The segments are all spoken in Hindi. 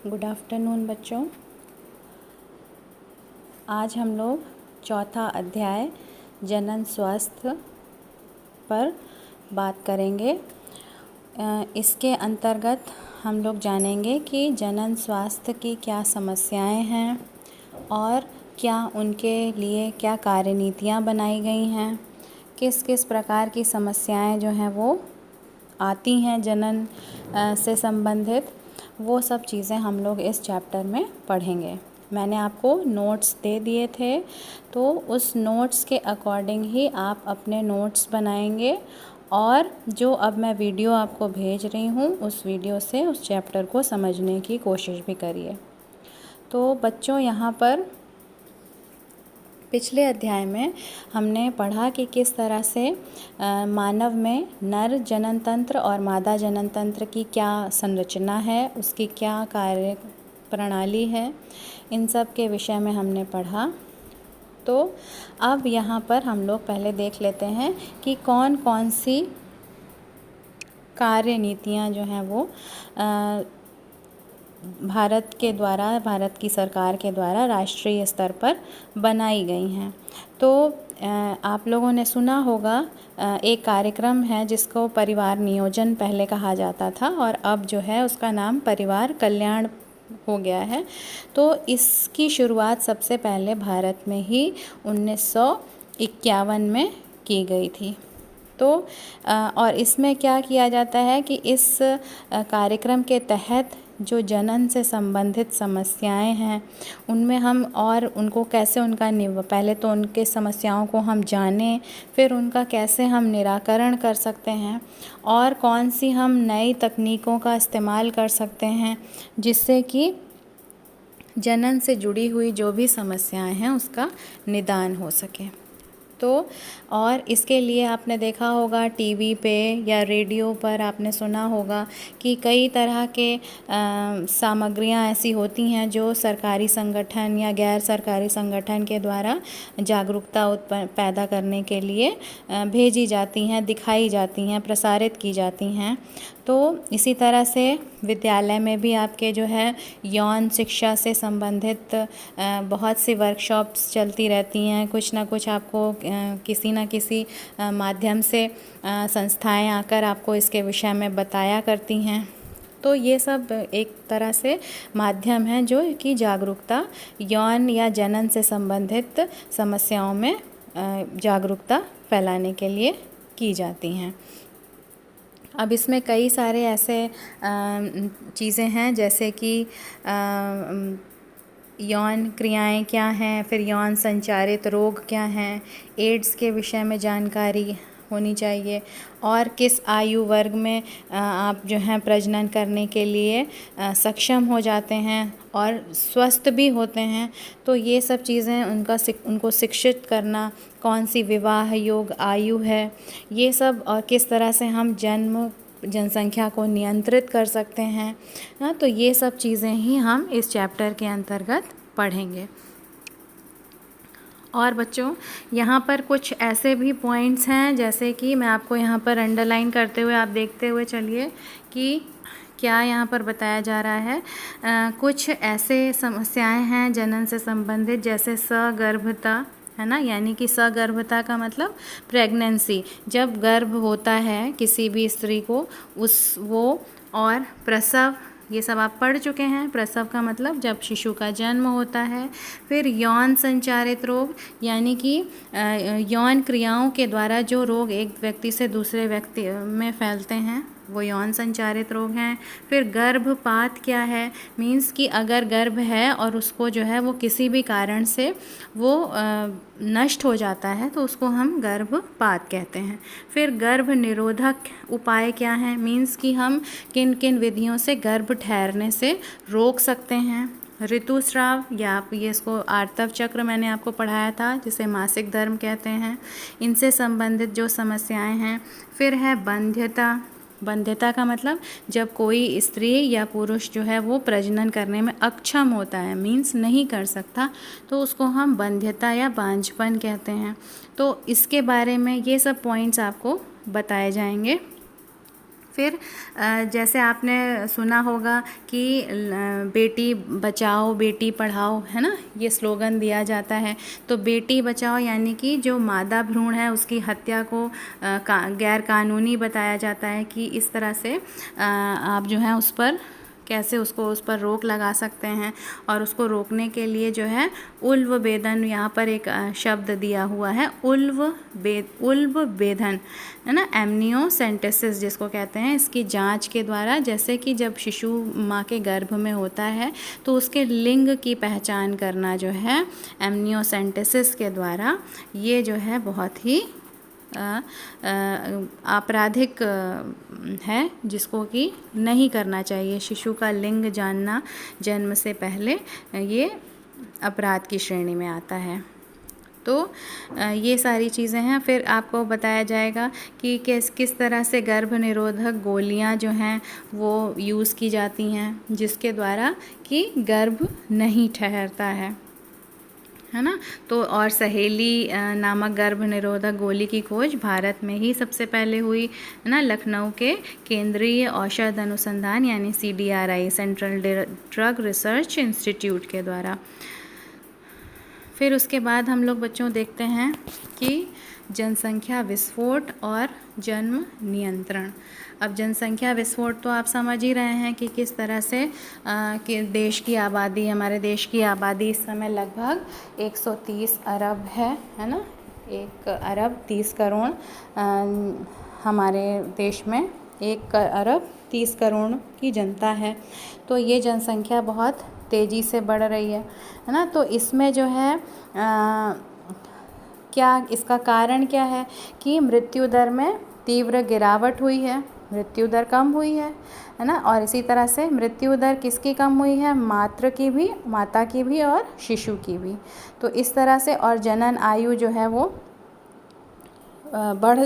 गुड आफ्टरनून बच्चों। आज हम लोग चौथा अध्याय जनन स्वास्थ्य पर बात करेंगे। इसके अंतर्गत हम लोग जानेंगे कि जनन स्वास्थ्य की क्या समस्याएं हैं और क्या उनके लिए क्या कार्यनीतियां बनाई गई हैं, किस किस प्रकार की समस्याएं जो हैं वो आती हैं जनन से संबंधित, वो सब चीज़ें हम लोग इस चैप्टर में पढ़ेंगे। मैंने आपको नोट्स दे दिए थे, तो उस नोट्स के अकॉर्डिंग ही आप अपने नोट्स बनाएंगे और जो अब मैं वीडियो आपको भेज रही हूँ उस वीडियो से उस चैप्टर को समझने की कोशिश भी करिए। तो बच्चों, यहाँ पर पिछले अध्याय में हमने पढ़ा कि किस तरह से मानव में नर जनन तंत्र और मादा जनन तंत्र की क्या संरचना है, उसकी क्या कार्य प्रणाली है, इन सब के विषय में हमने पढ़ा। तो अब यहाँ पर हम लोग पहले देख लेते हैं कि कौन कौन सी कार्यनीतियाँ जो हैं वो भारत की सरकार के द्वारा राष्ट्रीय स्तर पर बनाई गई हैं। तो आप लोगों ने सुना होगा, एक कार्यक्रम है जिसको परिवार नियोजन पहले कहा जाता था और अब जो है उसका नाम परिवार कल्याण हो गया है। तो इसकी शुरुआत सबसे पहले भारत में ही 1951 में की गई थी। तो और इसमें क्या किया जाता है कि इस कार्यक्रम के तहत जो जनन से संबंधित समस्याएं हैं उनमें हम और उनको कैसे पहले तो उनके समस्याओं को हम जानें, फिर उनका कैसे हम निराकरण कर सकते हैं और कौन सी हम नई तकनीकों का इस्तेमाल कर सकते हैं जिससे कि जनन से जुड़ी हुई जो भी समस्याएं हैं उसका निदान हो सके। तो और इसके लिए आपने देखा होगा टीवी पे या रेडियो पर आपने सुना होगा कि कई तरह के सामग्रियां ऐसी होती हैं जो सरकारी संगठन या गैर सरकारी संगठन के द्वारा जागरूकता पैदा करने के लिए भेजी जाती हैं, दिखाई जाती हैं, प्रसारित की जाती हैं। तो इसी तरह से विद्यालय में भी आपके जो है यौन शिक्षा से संबंधित बहुत सी वर्कशॉप्स चलती रहती हैं। कुछ ना कुछ आपको किसी न किसी माध्यम से संस्थाएं आकर आपको इसके विषय में बताया करती हैं। तो ये सब एक तरह से माध्यम है जो कि जागरूकता यौन या जनन से संबंधित समस्याओं में जागरूकता फैलाने के लिए की जाती हैं। अब इसमें कई सारे ऐसे चीज़ें हैं जैसे कि यौन क्रियाएं क्या हैं, फिर यौन संचारित रोग क्या हैं, एड्स के विषय में जानकारी होनी चाहिए और किस आयु वर्ग में आप जो हैं प्रजनन करने के लिए सक्षम हो जाते हैं और स्वस्थ भी होते हैं। तो ये सब चीज़ें उनको शिक्षित करना, कौन सी विवाह योग्य आयु है, ये सब, और किस तरह से हम जनसंख्या को नियंत्रित कर सकते हैं ना। तो ये सब चीज़ें ही हम इस चैप्टर के अंतर्गत पढ़ेंगे। और बच्चों, यहाँ पर कुछ ऐसे भी पॉइंट्स हैं जैसे कि मैं आपको यहाँ पर अंडरलाइन करते हुए आप देखते हुए चलिए कि क्या यहाँ पर बताया जा रहा है। कुछ ऐसे समस्याएं हैं जनन से संबंधित जैसे सगर्भता, है ना, यानी कि सगर्भता का मतलब प्रेगनेंसी, जब गर्भ होता है किसी भी स्त्री को और प्रसव, ये सब आप पढ़ चुके हैं। प्रसव का मतलब जब शिशु का जन्म होता है। फिर यौन संचारित रोग, यानी कि यौन क्रियाओं के द्वारा जो रोग एक व्यक्ति से दूसरे व्यक्ति में फैलते हैं वो यौन संचारित रोग हैं। फिर गर्भपात क्या है, मीन्स कि अगर गर्भ है और उसको जो है वो किसी भी कारण से वो नष्ट हो जाता है तो उसको हम गर्भपात कहते हैं। फिर गर्भ निरोधक उपाय क्या हैं, मीन्स कि हम किन किन विधियों से गर्भ ठहरने से रोक सकते हैं। ऋतुस्राव, या आप ये इसको आर्तव चक्र मैंने आपको पढ़ाया था जिसे मासिक धर्म कहते हैं, इनसे संबंधित जो समस्याएं हैं। फिर है बंध्यता। बंध्यता का मतलब जब कोई स्त्री या पुरुष जो है वो प्रजनन करने में अक्षम होता है, मीन्स नहीं कर सकता, तो उसको हम बंध्यता या बांझपन कहते हैं। तो इसके बारे में ये सब पॉइंट्स आपको बताए जाएंगे। फिर जैसे आपने सुना होगा कि बेटी बचाओ बेटी पढ़ाओ, है ना, ये स्लोगन दिया जाता है। तो बेटी बचाओ यानी कि जो मादा भ्रूण है उसकी हत्या को गैर कानूनी बताया जाता है कि इस तरह से आप जो है उस पर कैसे उस पर रोक लगा सकते हैं। और उसको रोकने के लिए जो है उल्व वेदन, यहाँ पर एक शब्द दिया हुआ है उल्व वेदन, है ना, एमनियोसेंटेसिस जिसको कहते हैं, इसकी जांच के द्वारा, जैसे कि जब शिशु माँ के गर्भ में होता है तो उसके लिंग की पहचान करना जो है एमनियोसेंटेसिस के द्वारा, ये जो है बहुत ही आपराधिक है, जिसको कि नहीं करना चाहिए। शिशु का लिंग जानना जन्म से पहले ये अपराध की श्रेणी में आता है। तो ये सारी चीज़ें हैं। फिर आपको बताया जाएगा कि किस तरह से गर्भ निरोधक गोलियां जो हैं वो यूज़ की जाती हैं, जिसके द्वारा कि गर्भ नहीं ठहरता है ना। तो और सहेली नामक गर्भ निरोधक गोली की खोज भारत में ही सबसे पहले हुई, है ना, लखनऊ के केंद्रीय औषध अनुसंधान यानी CDRI, central drug research institute के द्वारा। फिर उसके बाद हम लोग बच्चों देखते हैं कि जनसंख्या विस्फोट और जन्म नियंत्रण। अब जनसंख्या विस्फोट तो आप समझ ही रहे हैं कि किस तरह से कि देश की आबादी, हमारे देश की आबादी इस समय लगभग 130 अरब है ना, 1 अरब 30 करोड़ हमारे देश में 1 अरब 30 करोड़ की जनता है। तो ये जनसंख्या बहुत तेज़ी से बढ़ रही है ना। तो इसमें जो है क्या इसका कारण क्या है कि मृत्यु दर में तीव्र गिरावट हुई है, मृत्यु दर कम हुई है ना। और इसी तरह से मृत्यु दर किसकी कम हुई है, माता की भी और शिशु की भी। तो इस तरह से और जनन आयु जो है वो बढ़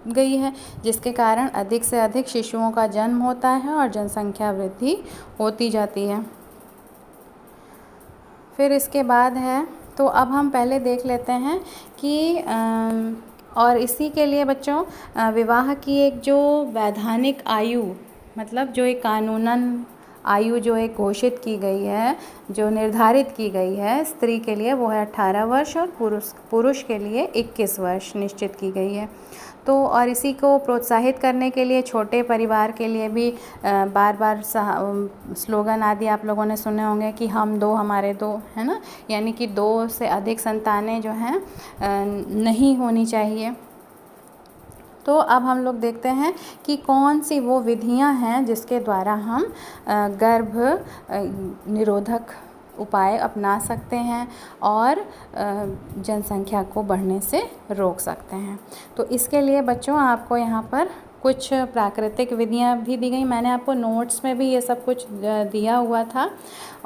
गई है, जिसके कारण अधिक से अधिक शिशुओं का जन्म होता है और जनसंख्या वृद्धि होती जाती है। फिर इसके बाद है, तो अब हम पहले देख लेते हैं कि और इसी के लिए बच्चों विवाह की एक जो वैधानिक आयु, मतलब जो एक कानूनन आयु जो एक घोषित की गई है, जो निर्धारित की गई है स्त्री के लिए, वो है 18 वर्ष और पुरुष के लिए 21 वर्ष निश्चित की गई है। तो और इसी को प्रोत्साहित करने के लिए छोटे परिवार के लिए भी बार बार स्लोगन आदि आप लोगों ने सुने होंगे कि हम दो हमारे दो, है ना, यानी कि 2 से अधिक संतानें जो हैं नहीं होनी चाहिए। तो अब हम लोग देखते हैं कि कौन सी वो विधियां हैं जिसके द्वारा हम गर्भ निरोधक उपाय अपना सकते हैं और जनसंख्या को बढ़ने से रोक सकते हैं। तो इसके लिए बच्चों आपको यहाँ पर कुछ प्राकृतिक विधियाँ भी दी गई। मैंने आपको नोट्स में भी ये सब कुछ दिया हुआ था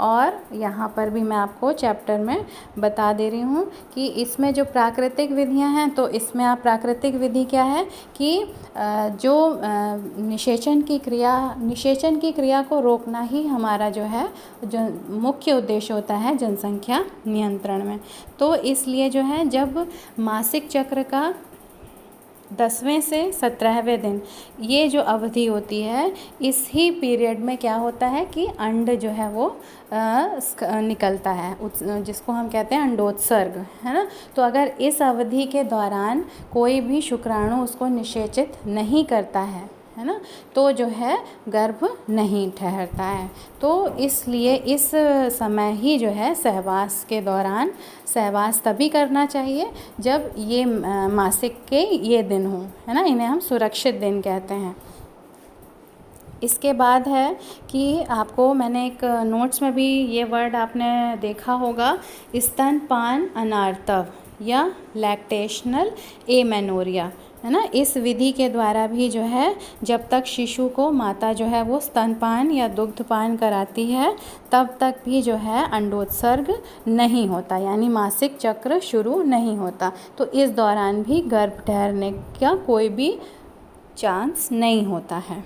और यहाँ पर भी मैं आपको चैप्टर में बता दे रही हूँ कि इसमें जो प्राकृतिक विधियाँ हैं, तो इसमें आप प्राकृतिक विधि क्या है कि जो निषेचन की क्रिया को रोकना ही हमारा जो है जो मुख्य उद्देश्य होता है जनसंख्या नियंत्रण में। तो इसलिए जो है जब मासिक चक्र का 10वें से 17वें दिन ये जो अवधि होती है, इस ही पीरियड में क्या होता है कि अंड जो है वो निकलता है, जिसको हम कहते हैं अंडोत्सर्ग, है ना। तो अगर इस अवधि के दौरान कोई भी शुक्राणु उसको निषेचित नहीं करता है ना, तो जो है गर्भ नहीं ठहरता है। तो इसलिए इस समय ही जो है सहवास के दौरान, सहवास तभी करना चाहिए जब ये मासिक के ये दिन हों, है ना, इन्हें हम सुरक्षित दिन कहते हैं। इसके बाद है कि आपको मैंने एक नोट्स में भी ये वर्ड आपने देखा होगा, स्तनपान अनार्तव या लैक्टेशनल एमेनोरिया, है ना। इस विधि के द्वारा भी जो है जब तक शिशु को माता जो है वो स्तनपान या दुग्धपान कराती है, तब तक भी जो है अंडोत्सर्ग नहीं होता, यानी मासिक चक्र शुरू नहीं होता। तो इस दौरान भी गर्भ ठहरने का कोई भी चांस नहीं होता है,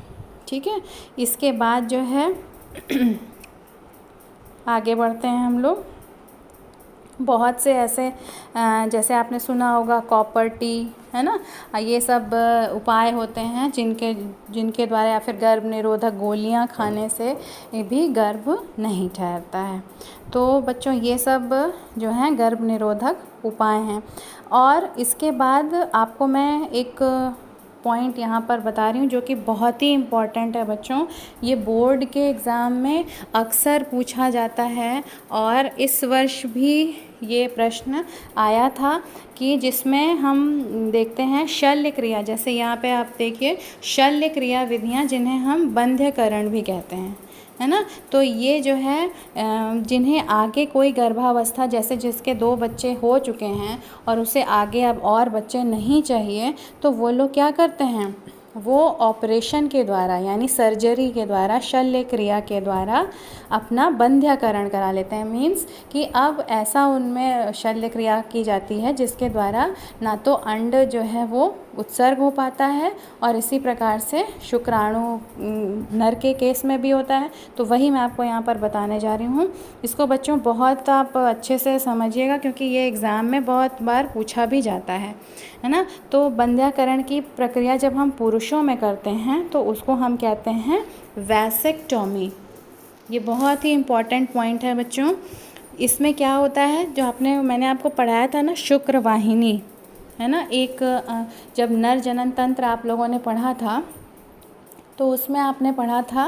ठीक है। इसके बाद जो है आगे बढ़ते हैं हम लोग। बहुत से ऐसे जैसे आपने सुना होगा कॉपर टी, है ना, ये सब उपाय होते हैं जिनके द्वारा, या फिर गर्भ निरोधक गोलियां खाने से भी गर्भ नहीं ठहरता है। तो बच्चों ये सब जो हैं गर्भ निरोधक उपाय हैं। और इसके बाद आपको मैं एक पॉइंट यहाँ पर बता रही हूँ जो कि बहुत ही इम्पॉर्टेंट है बच्चों। ये बोर्ड के एग्ज़ाम में अक्सर पूछा जाता है, और इस वर्ष भी ये प्रश्न आया था कि जिसमें हम देखते हैं शल्य क्रिया, जैसे यहाँ पे आप देखिए शल्य क्रिया विधियाँ जिन्हें हम बंध्यकरण भी कहते हैं, है ना। तो ये जो है जिन्हें आगे कोई गर्भावस्था, जैसे जिसके 2 बच्चे हो चुके हैं और उसे आगे अब और बच्चे नहीं चाहिए, तो वो लोग क्या करते हैं, वो ऑपरेशन के द्वारा यानी सर्जरी के द्वारा, शल्य क्रिया के द्वारा अपना बंध्यकरण करा लेते हैं। मीन्स कि अब ऐसा उनमें शल्य क्रिया की जाती है जिसके द्वारा ना तो अंड जो है वो उत्सर्ग हो पाता है, और इसी प्रकार से शुक्राणु नर के केस में भी होता है। तो वही मैं आपको यहाँ पर बताने जा रही हूँ। इसको बच्चों बहुत आप अच्छे से समझिएगा, क्योंकि ये एग्ज़ाम में बहुत बार पूछा भी जाता है ना। तो बंध्याकरण की प्रक्रिया जब हम पुरुषों में करते हैं तो उसको हम कहते हैं वैसेक्टॉमी। ये बहुत ही इम्पॉर्टेंट पॉइंट है बच्चों। इसमें क्या होता है, जो मैंने आपको पढ़ाया था ना शुक्रवाहिनी, है ना, एक जब नर जनन तंत्र आप लोगों ने पढ़ा था तो उसमें आपने पढ़ा था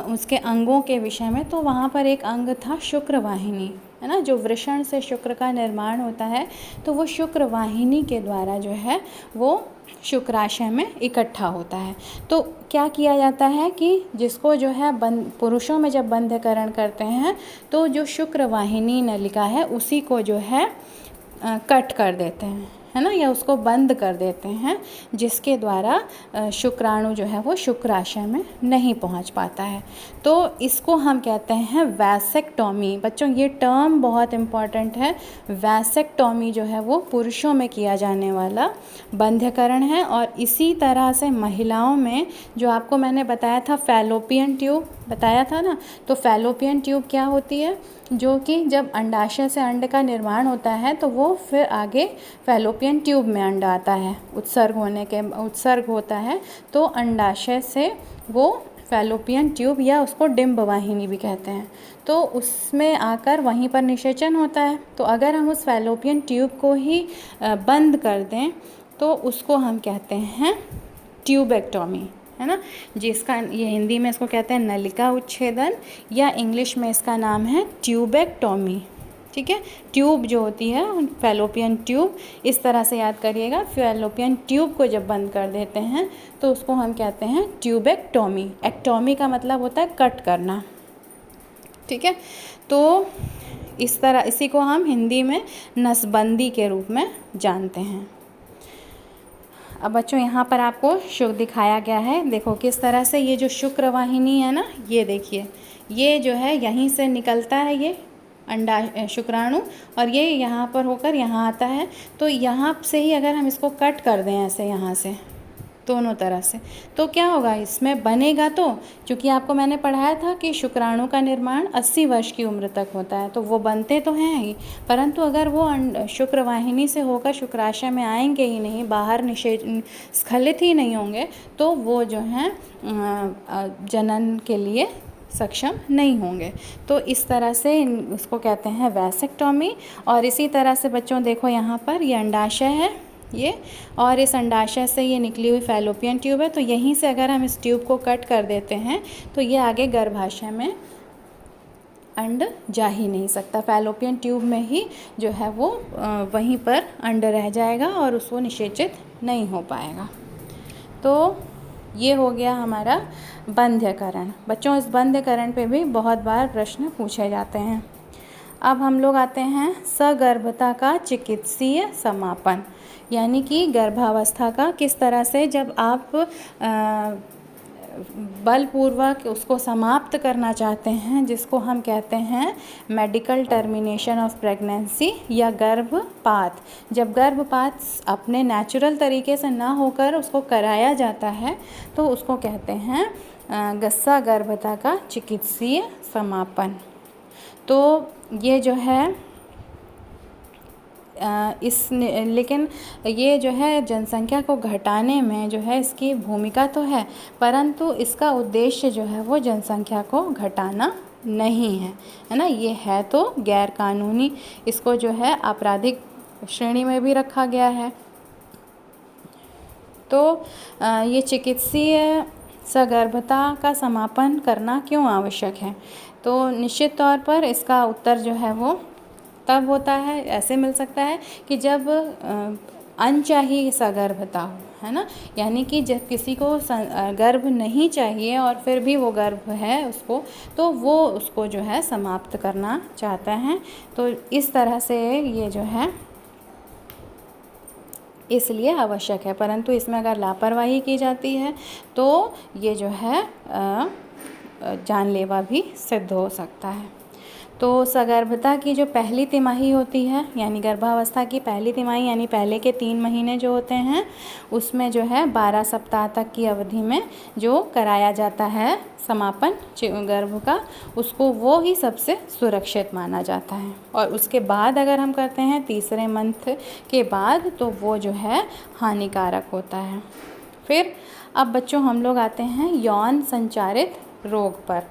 उसके अंगों के विषय में। तो वहाँ पर एक अंग था शुक्रवाहिनी, है ना, जो वृषण से शुक्र का निर्माण होता है। तो वो शुक्रवाहिनी के द्वारा जो है वो शुक्राशय में इकट्ठा होता है। तो क्या किया जाता है कि जिसको जो है पुरुषों में जब बंध्यकरण करते हैं तो जो शुक्रवाहिनी नलिका है उसी को जो है कट कर देते हैं, है ना, या उसको बंद कर देते हैं, जिसके द्वारा शुक्राणु जो है वो शुक्राशय में नहीं पहुंच पाता है। तो इसको हम कहते हैं वैसेक्टॉमी। बच्चों ये टर्म बहुत इम्पॉर्टेंट है। वैसेक्टॉमी जो है वो पुरुषों में किया जाने वाला बंध्यकरण है। और इसी तरह से महिलाओं में जो आपको मैंने बताया था फैलोपियन ट्यूब बताया था ना, तो फैलोपियन ट्यूब क्या होती है, जो कि जब अंडाशय से अंड का निर्माण होता है तो वो फिर आगे फैलोपियन ट्यूब में अंड आता है, उत्सर्ग होता है, तो अंडाशय से वो फैलोपियन ट्यूब या उसको डिंब वाहिनी भी कहते हैं, तो उसमें आकर वहीं पर निषेचन होता है। तो अगर हम उस फैलोपियन ट्यूब को ही बंद कर दें तो उसको हम कहते हैं ट्यूबेक्टॉमी, है ना, जिसका ये हिंदी में इसको कहते हैं नलिका उच्छेदन, या इंग्लिश में इसका नाम है ट्यूबेक्टॉमी। ठीक है, ट्यूब जो होती है फैलोपियन ट्यूब, इस तरह से याद करिएगा, फैलोपियन ट्यूब को जब बंद कर देते हैं तो उसको हम कहते हैं ट्यूबेक्टॉमी। एक्टॉमी का मतलब होता है कट करना। ठीक है, तो इस तरह इसी को हम हिंदी में नसबंदी के रूप में जानते हैं। अब बच्चों यहाँ पर आपको शुक्र दिखाया गया है, देखो किस तरह से ये जो शुक्रवाहिनी है ना, ये देखिए, ये जो है यहीं से निकलता है ये अंडा शुक्राणु, और ये यहाँ पर होकर यहाँ आता है। तो यहाँ से ही अगर हम इसको कट कर दें ऐसे यहाँ से दोनों तरह से, तो क्या होगा, इसमें बनेगा। तो क्योंकि आपको मैंने पढ़ाया था कि शुक्राणु का निर्माण 80 वर्ष की उम्र तक होता है, तो वो बनते तो हैं ही, परंतु अगर वो शुक्रवाहिनी से होकर शुक्राशय में आएंगे ही नहीं, बाहर स्खलित ही नहीं होंगे, तो वो जो हैं जनन के लिए सक्षम नहीं होंगे। तो इस तरह से इसको कहते हैं वैसेक्टॉमी। और इसी तरह से बच्चों देखो यहाँ पर ये अंडाशय है ये, और इस अंडाशय से ये निकली हुई फैलोपियन ट्यूब है। तो यहीं से अगर हम इस ट्यूब को कट कर देते हैं तो ये आगे गर्भाशय में अंड जा ही नहीं सकता, फैलोपियन ट्यूब में ही जो है वो वहीं पर अंड रह जाएगा और उसको निषेचित नहीं हो पाएगा। तो ये हो गया हमारा बंध्यकरण। बच्चों इस बंध्यकरण पे भी बहुत बार प्रश्न पूछे जाते हैं। अब हम लोग आते हैं सगर्भता का चिकित्सीय समापन, यानी कि गर्भावस्था का किस तरह से जब आप बलपूर्वक उसको समाप्त करना चाहते हैं, जिसको हम कहते हैं मेडिकल टर्मिनेशन ऑफ प्रेगनेंसी या गर्भपात। जब गर्भपात अपने नेचुरल तरीके से ना होकर उसको कराया जाता है तो उसको कहते हैं सगर्भता का चिकित्सीय समापन। तो ये जो है लेकिन ये जो है जनसंख्या को घटाने में जो है इसकी भूमिका तो है, परंतु इसका उद्देश्य जो है वो जनसंख्या को घटाना नहीं है ना। ये है तो गैर कानूनी, इसको जो है आपराधिक श्रेणी में भी रखा गया है। तो ये चिकित्सीय सगर्भता का समापन करना क्यों आवश्यक है? तो निश्चित तौर पर इसका उत्तर जो है वो तब होता है, ऐसे मिल सकता है कि जब अनचाही सगर्भता हो, है ना। यानी कि जब किसी को गर्भ नहीं चाहिए और फिर भी वो गर्भ है उसको, तो वो उसको जो है समाप्त करना चाहता है। तो इस तरह से ये जो है इसलिए आवश्यक है, परंतु इसमें अगर लापरवाही की जाती है तो ये जो है जानलेवा भी सिद्ध हो सकता है। तो सगर्भता की जो पहली तिमाही होती है, यानी गर्भावस्था की पहली तिमाही यानी पहले के 3 महीने जो होते हैं, उसमें जो है 12 सप्ताह तक की अवधि में जो कराया जाता है समापन गर्भ का, उसको वो ही सबसे सुरक्षित माना जाता है। और उसके बाद अगर हम करते हैं तीसरे मंथ के बाद, तो वो जो है हानिकारक होता है। फिर अब बच्चों हम लोग आते हैं यौन संचारित रोग पर।